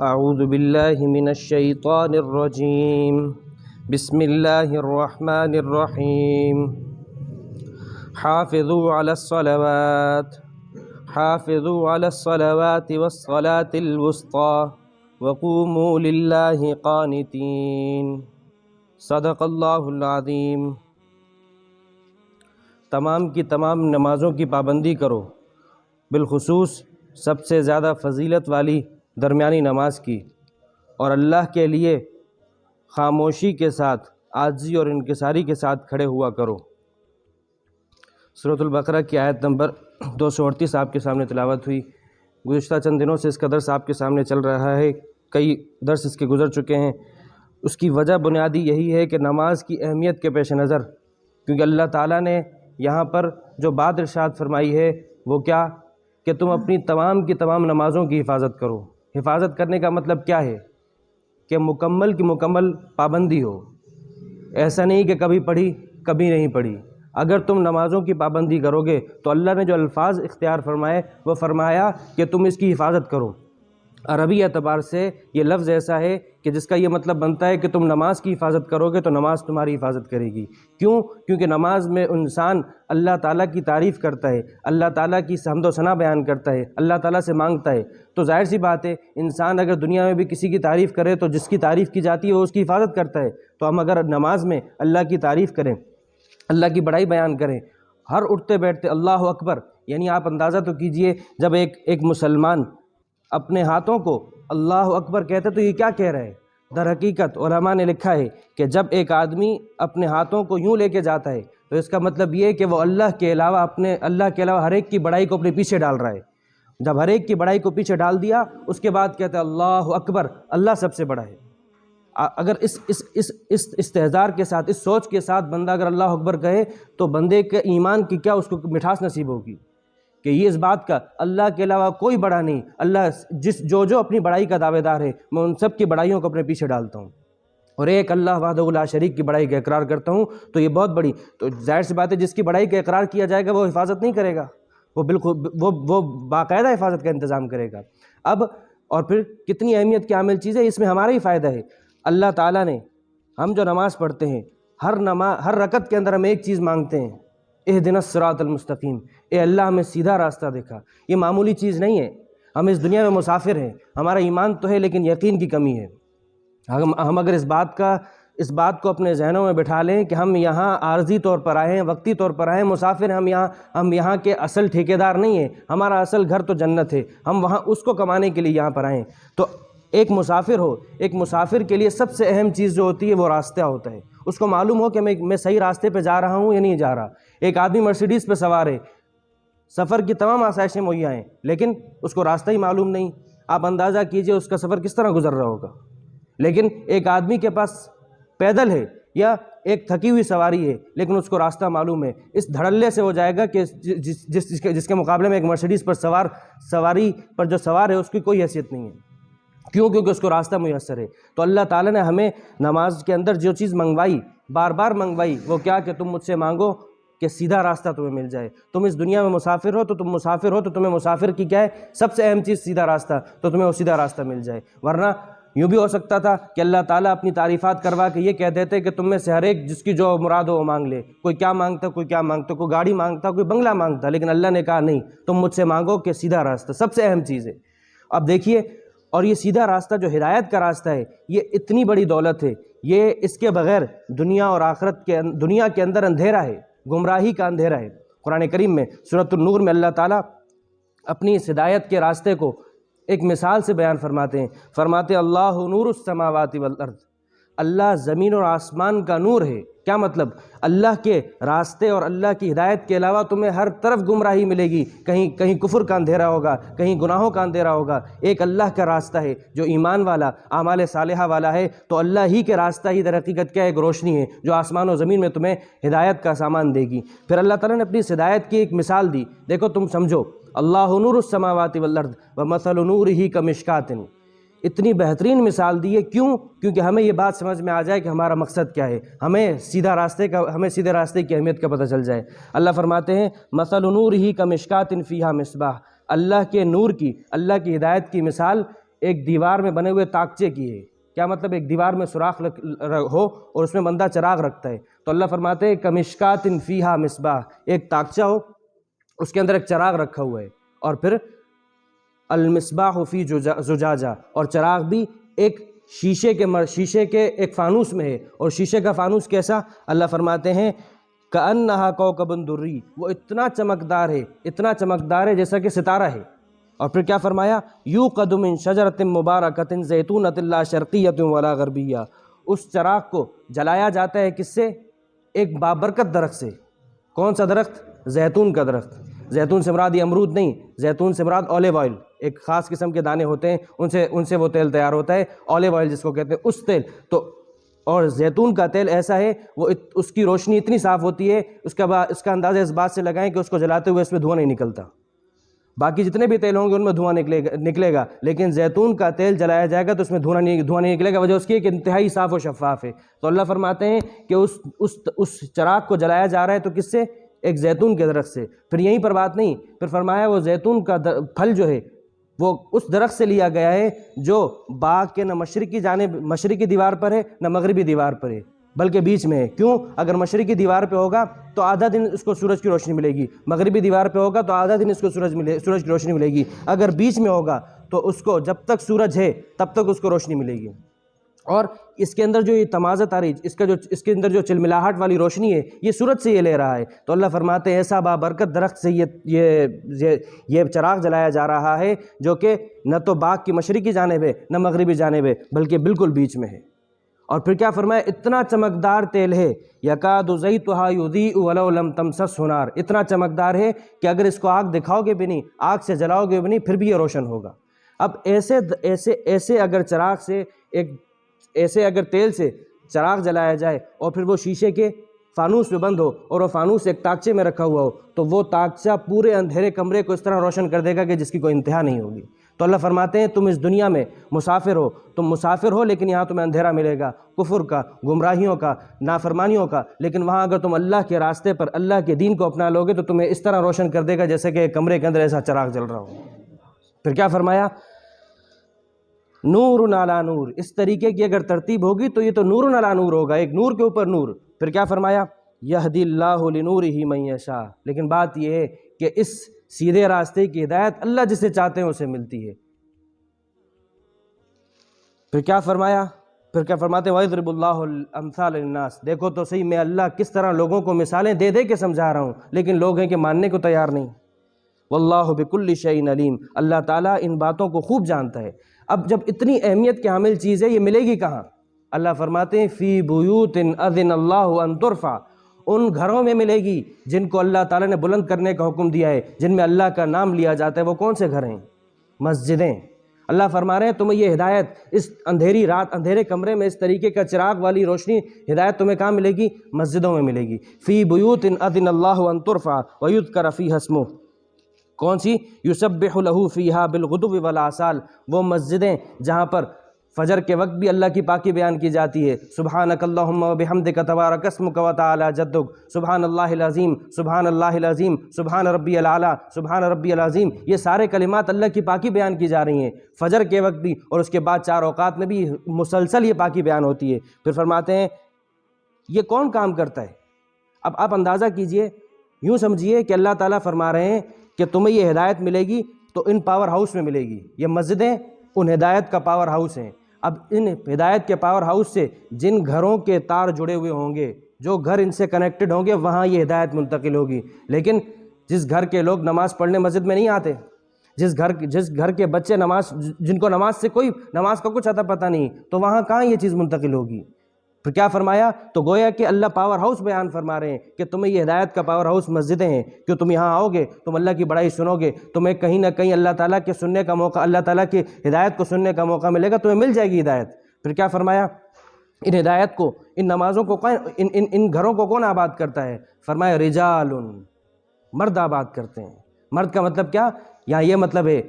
اعوذ باللہ من الشیطان الرجیم بسم اللہ الرحمن الرحیم حافظوا علی الصلوات والصلاة الوسطى وقوموا للہ قانتین صدق اللہ العظیم۔ تمام کی تمام نمازوں کی پابندی کرو، بالخصوص سب سے زیادہ فضیلت والی درمیانی نماز کی، اور اللہ کے لیے خاموشی کے ساتھ، عاجزی اور انکساری کے ساتھ کھڑے ہوا کرو۔ سورۃ البقرہ کی آیت نمبر 238 آپ کے سامنے تلاوت ہوئی۔ گزشتہ چند دنوں سے اس کا درس آپ کے سامنے چل رہا ہے، کئی درس اس کے گزر چکے ہیں۔ اس کی وجہ بنیادی یہی ہے کہ نماز کی اہمیت کے پیش نظر، کیونکہ اللہ تعالیٰ نے یہاں پر جو بات ارشاد فرمائی ہے وہ کیا کہ تم اپنی تمام کی تمام نمازوں کی حفاظت کرو۔ حفاظت کرنے کا مطلب کیا ہے کہ مکمل کی مکمل پابندی ہو، ایسا نہیں کہ کبھی پڑھی کبھی نہیں پڑھی۔ اگر تم نمازوں کی پابندی کرو گے تو اللہ نے جو الفاظ اختیار فرمائے وہ فرمایا کہ تم اس کی حفاظت کرو۔ عربی اعتبار سے یہ لفظ ایسا ہے کہ جس کا یہ مطلب بنتا ہے کہ تم نماز کی حفاظت کرو گے تو نماز تمہاری حفاظت کرے گی۔ کیوں؟ کیونکہ نماز میں انسان اللہ تعالیٰ کی تعریف کرتا ہے، اللہ تعالیٰ کی حمد و ثنا بیان کرتا ہے، اللہ تعالیٰ سے مانگتا ہے۔ تو ظاہر سی بات ہے انسان اگر دنیا میں بھی کسی کی تعریف کرے تو جس کی تعریف کی جاتی ہے وہ اس کی حفاظت کرتا ہے۔ تو ہم اگر نماز میں اللہ کی تعریف کریں، اللہ کی بڑائی بیان کریں، ہر اٹھتے بیٹھتے اللہ اکبر، یعنی آپ اندازہ تو کیجئے جب ایک مسلمان اپنے ہاتھوں کو اللہ اکبر کہتا ہے تو یہ کیا کہہ رہا ہے؟ در حقیقت علماء نے لکھا ہے کہ جب ایک آدمی اپنے ہاتھوں کو یوں لے کے جاتا ہے تو اس کا مطلب یہ ہے کہ وہ اللہ کے علاوہ ہر ایک کی بڑائی کو اپنے پیچھے ڈال رہا ہے۔ جب ہر ایک کی بڑائی کو پیچھے ڈال دیا اس کے بعد کہتا ہے اللہ اکبر، اللہ سب سے بڑا ہے۔ اگر اس استحضار کے ساتھ، اس سوچ کے ساتھ بندہ اگر اللہ اکبر کہے تو بندے کے ایمان کی کیا اس کو مٹھاس نصیب ہوگی کہ یہ اس بات کا اللہ کے علاوہ کوئی بڑا نہیں، اللہ جو اپنی بڑائی کا دعوے دار ہے میں ان سب کی بڑائیوں کو اپنے پیچھے ڈالتا ہوں اور ایک اللہ وحدہ لا شریک کی بڑائی کا اقرار کرتا ہوں، تو یہ بہت بڑی، تو ظاہر سی بات ہے جس کی بڑائی کا اقرار کیا جائے گا وہ حفاظت نہیں کرے گا، وہ بالکل وہ باقاعدہ حفاظت کا انتظام کرے گا۔ اب اور پھر کتنی اہمیت کی عامل چیز ہے، اس میں ہمارا ہی فائدہ ہے۔ اللہ تعالیٰ نے، ہم جو نماز پڑھتے ہیں ہر رکعت کے اندر ہم ایک چیز مانگتے ہیں، اہدنا الصراط المستقیم، اے اللہ ہمیں سیدھا راستہ دکھا۔ یہ معمولی چیز نہیں ہے، ہم اس دنیا میں مسافر ہیں، ہمارا ایمان تو ہے لیکن یقین کی کمی ہے۔ ہم اگر اس بات کو اپنے ذہنوں میں بٹھا لیں کہ ہم یہاں عارضی طور پر آئے ہیں، وقتی طور پر آئے ہیں، مسافر ہم یہاں کے اصل ٹھیکیدار نہیں ہیں، ہمارا اصل گھر تو جنت ہے، ہم وہاں اس کو کمانے کے لیے یہاں پر آئے ہیں۔ تو ایک مسافر کے لیے سب سے اہم چیز جو ہوتی ہے وہ راستہ ہوتا ہے، اس کو معلوم ہو کہ میں صحیح راستے پہ جا رہا ہوں یا نہیں جا رہا۔ ایک آدمی مرسیڈیز پہ سوار ہے، سفر کی تمام آسائشیں مہیا ہیں لیکن اس کو راستہ ہی معلوم نہیں، آپ اندازہ کیجئے اس کا سفر کس طرح گزر رہا ہوگا۔ لیکن ایک آدمی کے پاس پیدل ہے یا ایک تھکی ہوئی سواری ہے لیکن اس کو راستہ معلوم ہے، اس دھڑلے سے ہو جائے گا کہ جس کے مقابلے میں ایک مرسیڈیز پر سواری پر جو سوار ہے اس کی کوئی حیثیت نہیں ہے۔ کیوں؟ کیونکہ اس کو راستہ میسر ہے۔ تو اللہ تعالیٰ نے ہمیں نماز کے اندر جو چیز منگوائی، بار بار منگوائی، وہ کیا کہ تم مجھ سے مانگو کہ سیدھا راستہ تمہیں مل جائے۔ تم اس دنیا میں مسافر ہو تو تمہیں مسافر کی کیا ہے سب سے اہم چیز سیدھا راستہ، تو تمہیں وہ سیدھا راستہ مل جائے۔ ورنہ یوں بھی ہو سکتا تھا کہ اللہ تعالیٰ اپنی تعریفات کروا کے یہ کہہ دیتے کہ تم میں سے ہر ایک جس کی جو مراد ہو وہ مانگ لے، کوئی کیا مانگتا، کوئی کیا مانگتا، کوئی گاڑی مانگتا، کوئی بنگلہ مانگتا، لیکن اللہ نے کہا نہیں، تم مجھ سے مانگو کہ سیدھا راستہ سب سے اہم چیز ہے۔ اب دیکھیے، اور یہ سیدھا راستہ جو ہدایت کا راستہ ہے یہ اتنی بڑی دولت ہے، یہ اس کے بغیر دنیا اور آخرت دنیا کے اندر اندھیرا ہے، گمراہی کا اندھیرا ہے۔ قرآن کریم میں سورۃ النور میں اللہ تعالیٰ اپنی اس ہدایت کے راستے کو ایک مثال سے بیان فرماتے ہیں اللہ نور السماوات والارض، اللہ زمین اور آسمان کا نور ہے۔ کیا مطلب؟ اللہ کے راستے اور اللہ کی ہدایت کے علاوہ تمہیں ہر طرف گمراہی ملے گی، کہیں کفر کا اندھیرا ہوگا، کہیں گناہوں کا اندھیرا ہوگا۔ ایک اللہ کا راستہ ہے جو ایمان والا، اعمال صالحہ والا ہے، تو اللہ ہی کے راستہ ہی در حقیقت کیا ایک روشنی ہے جو آسمان و زمین میں تمہیں ہدایت کا سامان دے گی۔ پھر اللہ تعالیٰ نے اپنی اس ہدایت کی ایک مثال دی، دیکھو تم سمجھو، اللہ نور السماوات والارض ومثل نورہ کمشکات، اتنی بہترین مثال دی ہے۔ کیوں؟ کیونکہ ہمیں یہ بات سمجھ میں آ جائے کہ ہمارا مقصد کیا ہے، ہمیں سیدھے راستے کی اہمیت کا پتہ چل جائے۔ اللہ فرماتے ہیں مثل نورہ کمشکات فیہا مصباح، اللہ کے نور کی، اللہ کی ہدایت کی مثال ایک دیوار میں بنے ہوئے طاقچے کی ہے۔ کیا مطلب؟ ایک دیوار میں سوراخ ہو اور اس میں بندہ چراغ رکھتا ہے، تو اللہ فرماتے ہیں کمشکات فیہا مصباح، ایک طاقچہ ہو اس کے اندر ایک چراغ رکھا ہوا ہے، اور پھر المصباح فی زجاجہ، اور چراغ بھی ایک شیشے کے ایک فانوس میں ہے، اور شیشے کا فانوس کیسا؟ اللہ فرماتے ہیں کأنہا کوکب دری، وہ اتنا چمکدار ہے جیسا کہ ستارہ ہے۔ اور پھر کیا فرمایا؟ یوقد من شجرۃ مبارکۃ زیتونۃ لا شرقیۃ ولا غربیہ، اس چراغ کو جلایا جاتا ہے کس سے؟ ایک بابرکت درخت سے۔ کون سا درخت؟ زیتون کا درخت۔ زیتون سے مراد یہ امرود نہیں، زیتون سے مراد اولیو آئل، ایک خاص قسم کے دانے ہوتے ہیں، ان سے وہ تیل تیار ہوتا ہے، اولیو آئل جس کو کہتے ہیں، اس تیل تو، اور زیتون کا تیل ایسا ہے وہ اس کی روشنی اتنی صاف ہوتی ہے، اس کا اندازہ اس بات سے لگائیں کہ اس کو جلاتے ہوئے اس میں دھواں نہیں نکلتا۔ باقی جتنے بھی تیل ہوں گے ان میں دھواں نکلے گا، لیکن زیتون کا تیل جلایا جائے گا تو اس میں دھواں نہیں نکلے گا، وجہ اس کی کہ انتہائی صاف و شفاف ہے۔ تو اللہ فرماتے ہیں کہ اس چراغ کو جلایا جا رہا ہے تو کس سے؟ ایک زیتون کے درخت سے۔ پھر یہیں پر بات نہیں، پھر فرمایا وہ زیتون کا پھل جو ہے وہ اس درخت سے لیا گیا ہے جو باغ کے نہ مشرقی دیوار پر ہے نہ مغربی دیوار پر ہے، بلکہ بیچ میں ہے۔ کیوں؟ اگر مشرقی دیوار پہ ہوگا تو آدھا دن اس کو سورج کی روشنی ملے گی، مغربی دیوار پہ ہوگا تو آدھا دن اس کو سورج کی روشنی ملے گی، اگر بیچ میں ہوگا تو اس کو جب تک سورج ہے تب تک اس کو روشنی ملے گی۔ اور اس کے اندر جو یہ تمازت آ رہی، اس کے اندر جو چلملاہٹ والی روشنی ہے یہ سورج سے یہ لے رہا ہے۔ تو اللہ فرماتے ہیں ایسا بابرکت درخت سے یہ چراغ جلایا جا رہا ہے جو کہ نہ تو باغ کی مشرقی جانب ہے نہ مغربی جانب ہے، بلکہ بالکل بیچ میں ہے۔ اور پھر کیا فرمایا؟ اتنا چمکدار تیل ہے، یکاد زیتھا یضیء ولو لم تمسسہ نار، اتنا چمکدار ہے کہ اگر اس کو آگ دکھاؤ گے بھی نہیں، آگ سے جلاؤ گے بھی نہیں، پھر بھی یہ روشن ہوگا۔ اب ایسے اگر تیل سے چراغ جلایا جائے اور پھر وہ شیشے کے فانوس میں بند ہو اور وہ فانوس ایک طاقچے میں رکھا ہوا ہو تو وہ طاقچہ پورے اندھیرے کمرے کو اس طرح روشن کر دے گا کہ جس کی کوئی انتہا نہیں ہوگی۔ تو اللہ فرماتے ہیں تم اس دنیا میں تم مسافر ہو لیکن یہاں تمہیں اندھیرا ملے گا، کفر کا، گمراہیوں کا، نافرمانیوں کا، لیکن وہاں اگر تم اللہ کے راستے پر اللہ کے دین کو اپنا لوگے تو تمہیں اس طرح روشن کر دے گا جیسے کہ کمرے کے اندر ایسا چراغ جل رہا ہو۔ پھر کیا فرمایا؟ نور علی نور، اس طریقے کی اگر ترتیب ہوگی تو یہ تو نور علی نور ہوگا، ایک نور کے اوپر نور۔ پھر کیا فرمایا؟ یہدی اللہ لنورہ من یشاء، لیکن بات یہ ہے کہ اس سیدھے راستے کی ہدایت اللہ جسے چاہتے ہیں اسے ملتی ہے۔ پھر کیا فرمایا؟ پھر کیا فرماتے ہیں وَيَضْرِبُ اللَّهُ الْأَمْثَالَ لِلنَّاسِ، دیکھو تو صحیح میں اللہ کس طرح لوگوں کو مثالیں دے دے کے سمجھا رہا ہوں، لیکن لوگ ہیں کہ ماننے کو تیار نہیں۔ واللہ بکل شیء علیم، اللہ تعالیٰ ان باتوں کو خوب جانتا ہے۔ اب جب اتنی اہمیت کے حامل چیز ہے یہ ملے گی کہاں؟ اللہ فرماتے ہیں فی بیوت اذن اللہ ان ترفع، ان گھروں میں ملے گی جن کو اللہ تعالیٰ نے بلند کرنے کا حکم دیا ہے، جن میں اللہ کا نام لیا جاتا ہے۔ وہ کون سے گھر ہیں؟ مسجدیں۔ اللہ فرما رہے ہیں تمہیں یہ ہدایت اس اندھیری رات، اندھیرے کمرے میں اس طریقے کا چراغ والی روشنی ہدایت تمہیں کہاں ملے گی؟ مسجدوں میں ملے گی۔ فی بیوت اذن اللہ ان ترفع ویذکر فیہا اسمہ، کون سی؟ یسبح لہ فیہا بالغدو والآصال، وہ مسجدیں جہاں پر فجر کے وقت بھی اللہ کی پاکی بیان کی جاتی ہے۔ سبحانک اللہم وبحمدک تبارک اسمک وتعالی جدک، سبحان اللہ العظیم، سبحان اللہ العظیم، سبحان ربی الاعلیٰ، سبحان ربی العظیم، یہ سارے کلمات اللہ کی پاکی بیان کی جا رہی ہیں فجر کے وقت بھی، اور اس کے بعد 4 اوقات میں بھی مسلسل یہ پاکی بیان ہوتی ہے۔ پھر فرماتے ہیں یہ کون کام کرتا ہے؟ اب آپ اندازہ کیجئے، یوں سمجھیے کہ اللہ تعالیٰ فرما رہے ہیں کہ تمہیں یہ ہدایت ملے گی تو ان پاور ہاؤس میں ملے گی۔ یہ مسجدیں ان ہدایت کا پاور ہاؤس ہیں۔ اب ان ہدایت کے پاور ہاؤس سے جن گھروں کے تار جڑے ہوئے ہوں گے، جو گھر ان سے کنیکٹڈ ہوں گے، وہاں یہ ہدایت منتقل ہوگی۔ لیکن جس گھر کے لوگ نماز پڑھنے مسجد میں نہیں آتے، جس گھر کے بچے جن کو نماز کا کچھ اتا پتہ نہیں، تو وہاں کہاں یہ چیز منتقل ہوگی؟ پھر کیا فرمایا؟ تو گویا کہ اللہ پاور ہاؤس بیان فرما رہے ہیں کہ تمہیں یہ ہدایت کا پاور ہاؤس مسجدیں ہیں، کہ تم یہاں آؤ گے، تم اللہ کی بڑائی سنو گے، تمہیں کہیں نہ کہیں اللہ تعالیٰ کے سننے کا موقع، اللہ تعالیٰ کی ہدایت کو سننے کا موقع ملے گا، تمہیں مل جائے گی ہدایت۔ پھر کیا فرمایا؟ ان ہدایت کو، ان نمازوں کو، ان گھروں کو کون آباد کرتا ہے؟ فرمایا رجال، مرد آباد کرتے ہیں۔ مرد کا مطلب کیا؟ یہاں یہ مطلب ہے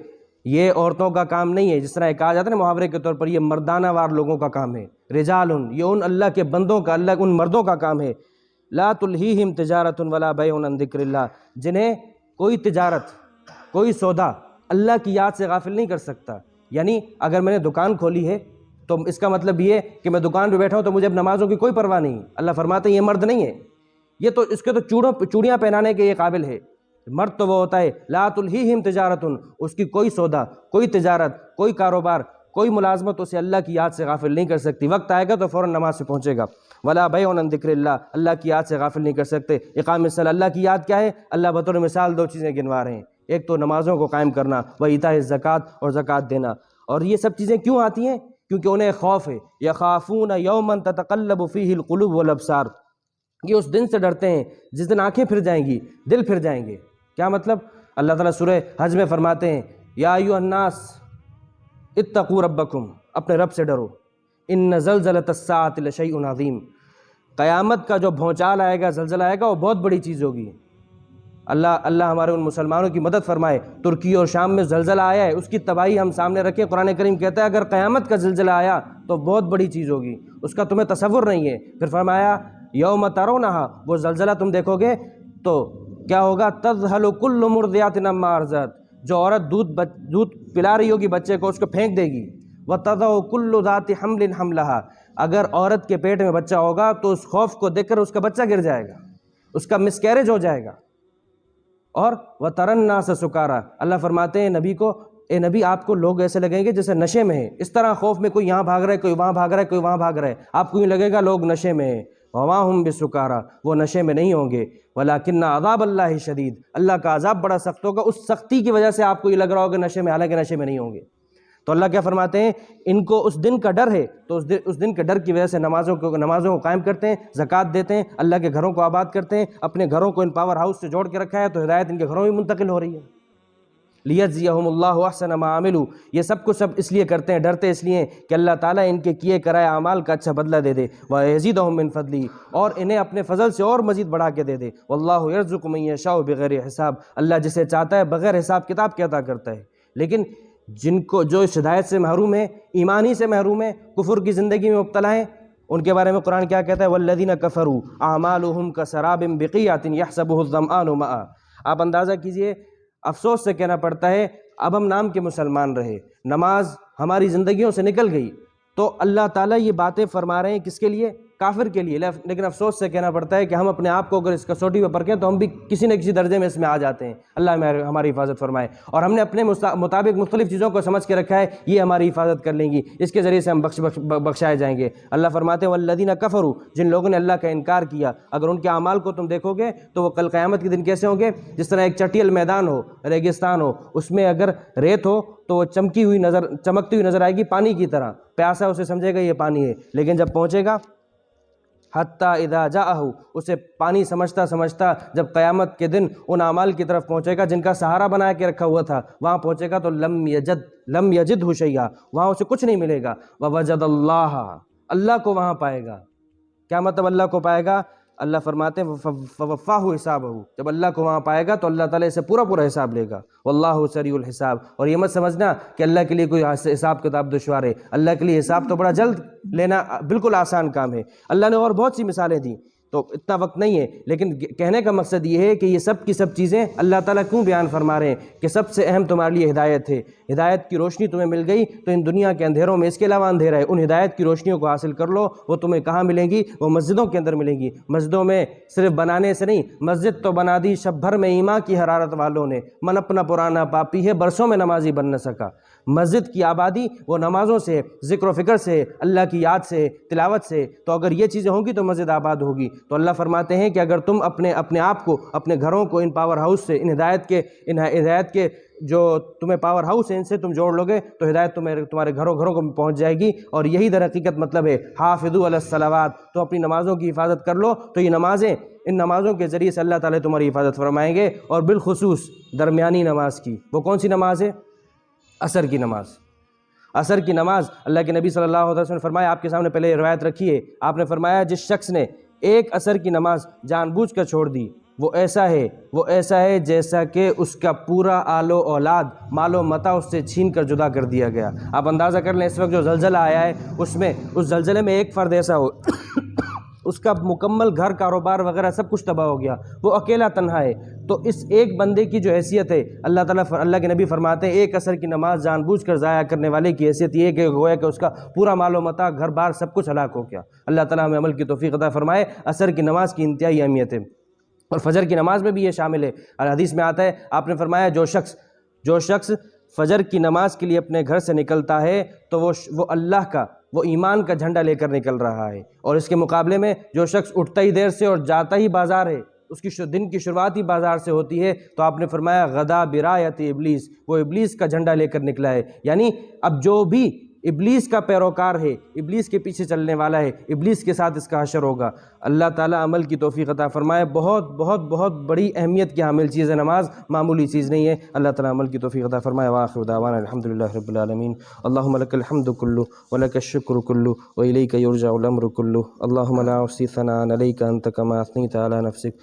یہ عورتوں کا کام نہیں ہے، جس طرح کہا جاتا ہے نا محاورے کے طور پر، یہ مردانہ وار لوگوں کا کام ہے۔ رجال، یہ ان اللہ کے بندوں کا، ان مردوں کا کام ہے۔ لا تلہیہم تجارت ولا بیع عن ذکر اللہ، جنہیں کوئی تجارت، کوئی سودا اللہ کی یاد سے غافل نہیں کر سکتا۔ یعنی اگر میں نے دکان کھولی ہے تو اس کا مطلب یہ ہے کہ میں دکان پہ بیٹھا ہوں تو مجھے اب نمازوں کی کوئی پرواہ نہیں۔ اللہ فرماتے ہیں یہ مرد نہیں ہے، یہ تو اس کے تو چوڑیاں پہنانے کے یہ قابل ہے۔ مرد تو وہ ہوتا ہے لا تلہیہم تجارت، اس کی کوئی سودا، کوئی تجارت، کوئی کاروبار، کوئی ملازمت اسے اللہ کی یاد سے غافل نہیں کر سکتی۔ وقت آئے گا تو فوراً نماز سے پہنچے گا۔ ولا بیع عن ذکر اللہ، اللہ کی یاد سے غافل نہیں کر سکتے۔ اقام الصلاۃ، اللہ کی یاد کیا ہے؟ اللہ بطور مثال دو چیزیں گنوا رہے ہیں، ایک تو نمازوں کو قائم کرنا، و ایتاء الزکوٰۃ، اور زکوٰۃ دینا۔ اور یہ سب چیزیں کیوں آتی ہیں؟ کیونکہ انہیں خوف ہے۔ یخافون یوما تتقلب فیہ القلوب والابصار، یہ اس دن سے ڈرتے ہیں جس دن آنکھیں پھر جائیں گی، دل پھر جائیں گے۔ کیا مطلب؟ اللہ تعالیٰ سورہ حج میں فرماتے ہیں یا ایھا الناس اتقوا ربکم، اپنے رب سے ڈرو، ان زلزلۃ الساعۃ لشیء عظیم، قیامت کا جو بھونچال آئے گا، زلزلہ آئے گا، وہ بہت بڑی چیز ہوگی۔ اللہ ہمارے ان مسلمانوں کی مدد فرمائے۔ ترکی اور شام میں زلزلہ آیا ہے، اس کی تباہی ہم سامنے رکھیں۔ قرآن کریم کہتا ہے اگر قیامت کا زلزلہ آیا تو بہت بڑی چیز ہوگی، اس کا تمہیں تصور نہیں ہے۔ پھر فرمایا یوم ترونہا، وہ زلزلہ تم دیکھو گے تو کیا ہوگا؟ تذہل کل مرضعۃ عما ارضعت، جو عورت دودھ پلا رہی ہوگی بچے کو، اس کو پھینک دے گی۔ وتضع کل ذات حمل حملہا، اگر عورت کے پیٹ میں بچہ ہوگا تو اس خوف کو دیکھ کر اس کا بچہ گر جائے گا، اس کا مسکیریج ہو جائے گا۔ اور وتری الناس سکارا، اللہ فرماتے ہیں نبی کو، اے نبی آپ کو لوگ ایسے لگیں گے جیسے نشے میں ہیں، اس طرح خوف میں کوئی یہاں بھاگ رہا ہے، کوئی وہاں بھاگ رہا ہے، کوئی وہاں بھاگ رہا ہے، آپ کو یوں لگے گا لوگ نشے میں ہیں۔ وما ہم بسکارا، وہ نشے میں نہیں ہوں گے، ولکن عذاب اللہ شدید، اللہ کا عذاب بڑا سخت ہوگا۔ اس سختی کی وجہ سے آپ کو یہ لگ رہا ہوگا نشے میں، حالانکہ نشے میں نہیں ہوں گے۔ تو اللہ کیا فرماتے ہیں؟ ان کو اس دن کا ڈر ہے، تو اس دن کے ڈر کی وجہ سے نمازوں کو قائم کرتے ہیں، زکوٰۃ دیتے ہیں، اللہ کے گھروں کو آباد کرتے ہیں، اپنے گھروں کو ان پاور ہاؤس سے جوڑ کے رکھا ہے، تو ہدایت ان کے گھروں میں منتقل ہو رہی ہے۔ لیجزیہم اللہ احسن ما عملوا، یہ سب کچھ سب اس لیے کرتے ہیں، ڈرتے اس لیے کہ اللہ تعالیٰ ان کے کیے کرائے اعمال کا اچھا بدلہ دے دے، ویزیدہم من فضلہ، اور انہیں اپنے فضل سے اور مزید بڑھا کے دے دے۔ واللہ یرزق من یشاء بغیر حساب، اللہ جسے چاہتا ہے بغیر حساب کتاب کے عطا کرتا ہے۔ لیکن جو اس ہدایت سے محروم ہیں، ایمان ہی سے محروم ہیں، کفر کی زندگی میں مبتلا ہیں، ان کے بارے میں قرآن کیا کہتا ہے؟ والذین کفروا اعمالهم کسراب بقیعۃ یحسبہ الظمآن ماء۔ آپ اندازہ کیجئے، افسوس سے کہنا پڑتا ہے اب ہم نام کے مسلمان رہے، نماز ہماری زندگیوں سے نکل گئی، تو اللہ تعالیٰ یہ باتیں فرما رہے ہیں کس کے لیے؟ کافر کے لیے۔ لیکن افسوس سے کہنا پڑتا ہے کہ ہم اپنے آپ کو اگر اس کسوٹی پہ پرکھیں تو ہم بھی کسی نہ کسی درجے میں اس میں آ جاتے ہیں۔ اللہ ہماری حفاظت فرمائے۔ اور ہم نے اپنے مطابق مختلف چیزوں کو سمجھ کے رکھا ہے یہ ہماری حفاظت کر لیں گی، اس کے ذریعے سے ہم بخشائے جائیں گے۔ اللہ فرماتے ہیں والذین کفروا، جن لوگوں نے اللہ کا انکار کیا، اگر ان کے اعمال کو تم دیکھو گے تو وہ کل قیامت کے دن کیسے ہوں گے؟ جس طرح ایک چٹیل میدان ہو، ریگستان ہو، اس میں اگر ریت ہو تو وہ چمکتی ہوئی نظر آئے گی پانی کی طرح، پیاسا اسے سمجھے گا یہ پانی ہے، لیکن جب پہنچے گا حتیٰ اذا جاءہ، اسے پانی سمجھتا جب قیامت کے دن ان اعمال کی طرف پہنچے گا جن کا سہارا بنا کے رکھا ہوا تھا، وہاں پہنچے گا تو لم یجدہ شیئا، وہاں اسے کچھ نہیں ملے گا۔ ووجد اللہ کو وہاں پائے گا۔ کیا مطلب اللہ کو پائے گا؟ اللہ فرماتے ہیں فوفاہ حسابہ، جب اللہ کو وہاں پائے گا تو اللہ تعالیٰ اسے پورا حساب لے گا۔ واللہ سریع الحساب، اور یہ مت سمجھنا کہ اللہ کے لیے کوئی حساب کتاب دشوار ہے، اللہ کے لیے حساب تو بڑا جلد لینا بالکل آسان کام ہے۔ اللہ نے اور بہت سی مثالیں دیں، تو اتنا وقت نہیں ہے، لیکن کہنے کا مقصد یہ ہے کہ یہ سب کی سب چیزیں اللہ تعالیٰ کیوں بیان فرما رہے ہیں کہ سب سے اہم تمہارے لیے ہدایت ہے۔ ہدایت کی روشنی تمہیں مل گئی تو ان دنیا کے اندھیروں میں اس کے علاوہ اندھیرا ہے، ان ہدایت کی روشنیوں کو حاصل کر لو۔ وہ تمہیں کہاں ملیں گی؟ وہ مسجدوں کے اندر ملیں گی۔ مسجدوں میں صرف بنانے سے نہیں، مسجد تو بنا دی شب بھر میں ایمان کی حرارت والوں نے، من اپنا پرانا پاپی ہے برسوں میں نمازی بن نہ سکا۔ مسجد کی آبادی وہ نمازوں سے، ذکر و فکر سے، اللہ کی یاد سے، تلاوت سے، تو اگر یہ چیزیں ہوں گی تو مسجد آباد ہوگی۔ تو اللہ فرماتے ہیں کہ اگر تم اپنے آپ کو، اپنے گھروں کو ان پاور ہاؤس سے، ان ہدایت کے جو تمہیں پاور ہاؤس ہیں ان سے تم جوڑ لو گے تو ہدایت تمہارے گھروں کو پہنچ جائے گی۔ اور یہی در حقیقت مطلب ہے حافظوا علی الصلوات، تو اپنی نمازوں کی حفاظت کر لو، تو یہ نمازیں، ان نمازوں کے ذریعے سے اللہ تعالیٰ تمہاری حفاظت فرمائیں گے۔ اور بالخصوص درمیانی نماز کی، وہ کون سی نماز ہے؟ عصر کی نماز۔ عصر کی نماز اللہ کے نبی صلی اللہ علیہ وسلم نے فرمایا، آپ کے سامنے پہلے یہ روایت رکھی ہے، آپ نے فرمایا جس شخص نے ایک عصر کی نماز جان بوجھ کر چھوڑ دی، وہ ایسا ہے جیسا کہ اس کا پورا آل و اولاد، مال و متاع اس سے چھین کر جدا کر دیا گیا۔ آپ اندازہ کر لیں اس وقت جو زلزلہ آیا ہے اس زلزلے میں ایک فرد ایسا ہو اس کا مکمل گھر کاروبار وغیرہ سب کچھ تباہ ہو گیا، وہ اکیلا تنہا ہے۔ تو اس ایک بندے کی جو حیثیت ہے، اللہ کے نبی فرماتے ہیں ایک عصر کی نماز جان بوجھ کر ضائع کرنے والے کی حیثیت یہ کہ گویا کہ اس کا پورا مال و متاع، گھر بار سب کچھ ہلاک ہو گیا۔ اللہ تعالیٰ ہمیں عمل کی توفیق عطا فرمائے۔ عصر کی نماز کی انتہائی اہمیت ہے، اور فجر کی نماز میں بھی یہ شامل ہے۔ حدیث میں آتا ہے، آپ نے فرمایا جو شخص فجر کی نماز کے لیے اپنے گھر سے نکلتا ہے تو وہ اللہ کا، وہ ایمان کا جھنڈا لے کر نکل رہا ہے، اور اس کے مقابلے میں جو شخص اٹھتا ہی دیر سے اور جاتا ہی بازار ہے، اس کی دن کی شروعات ہی بازار سے ہوتی ہے، تو آپ نے فرمایا غدا برایت ابلیس، وہ ابلیس کا جھنڈا لے کر نکلا ہے۔ یعنی اب جو بھی ابلیس کا پیروکار ہے، ابلیس کے پیچھے چلنے والا ہے، ابلیس کے ساتھ اس کا حشر ہوگا۔ اللہ تعالیٰ عمل کی توفیق عطا فرمائے۔ بہت بہت بہت بڑی اہمیت کی حامل چیز ہے نماز، معمولی چیز نہیں ہے۔ اللہ تعالیٰ عمل کی توفیق عطا فرمائے۔ وآخر دعوانا الحمدللہ رب العالمین۔ اللہم لک الحمد کلہ ولک الشکر کلہ وإلیک یرجع الامر کلہ۔ اللہم لا احصی ثناء علیک انت کما اثنیت علی نفسک